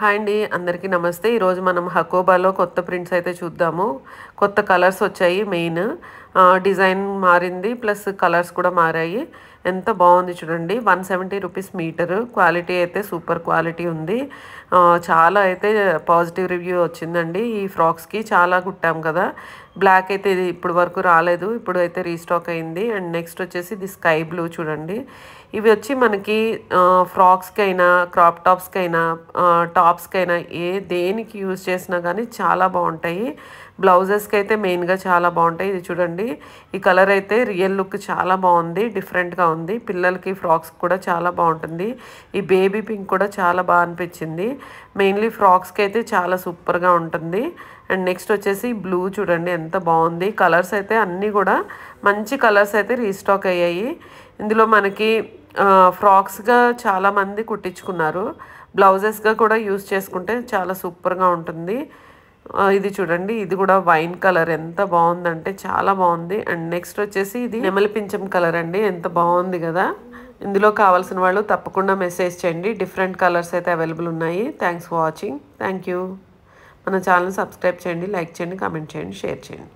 Hi అండి, అందరికీ నమస్తే. ఈరోజు మనం హకోబాలో కొత్త ప్రింట్స్ అయితే చూద్దాము. కొత్త కలర్స్ వచ్చాయి. మెయిన్ డిజైన్ మారింది, ప్లస్ కలర్స్ కూడా మారాయి. ఎంత బాగుంది చూడండి. 170 రూపీస్ మీటరు. క్వాలిటీ అయితే సూపర్ క్వాలిటీ ఉంది. చాలా అయితే పాజిటివ్ రివ్యూ వచ్చిందండి. ఈ ఫ్రాక్స్కి చాలా కుట్టాం కదా. బ్లాక్ అయితే ఇది ఇప్పుడు వరకు రాలేదు, ఇప్పుడు అయితే రీస్టాక్ అయింది. అండ్ నెక్స్ట్ వచ్చేసి ఇది స్కై బ్లూ చూడండి. ఇవి వచ్చి మనకి ఫ్రాక్స్కి అయినా, క్రాప్ టాప్స్కి అయినా, టాప్స్కి అయినా దేనికి యూజ్ చేసినా కానీ చాలా బాగుంటాయి. బ్లౌజెస్కి అయితే మెయిన్గా చాలా బాగుంటాయి. ఇది చూడండి, ఈ కలర్ అయితే రియల్ లుక్ చాలా బాగుంది, డిఫరెంట్గా ఉంది. పిల్లలకి ఫ్రాక్స్ కూడా చాలా బాగుంటుంది. ఈ బేబీ పింక్ కూడా చాలా బాగా అనిపించింది. మెయిన్లీ ఫ్రాక్స్కి అయితే చాలా సూపర్గా ఉంటుంది. అండ్ నెక్స్ట్ వచ్చేసి బ్లూ చూడండి, ఎంత బాగుంది. కలర్స్ అయితే అన్నీ కూడా మంచి కలర్స్ అయితే రీస్టాక్ అయ్యాయి. ఇందులో మనకి ఫ్రాక్స్గా చాలామంది కుట్టించుకున్నారు. బ్లౌజెస్గా కూడా యూజ్ చేసుకుంటే చాలా సూపర్గా ఉంటుంది. ఇది చూడండి, ఇది కూడా వైన్ కలర్ ఎంత బాగుందంటే చాలా బాగుంది. అండ్ నెక్స్ట్ వచ్చేసి ఇది నెమలి పింఛం కలర్ అండి, ఎంత బాగుంది కదా. ఇందులో కావాల్సిన వాళ్ళు తప్పకుండా మెసేజ్ చేయండి. డిఫరెంట్ కలర్స్ అయితే అవైలబుల్ ఉన్నాయి. Thanks for watching. Thank you. మన ఛానల్ సబ్స్క్రైబ్ చేయండి, లైక్ చేయండి, కామెంట్ చేయండి, షేర్ చేయండి.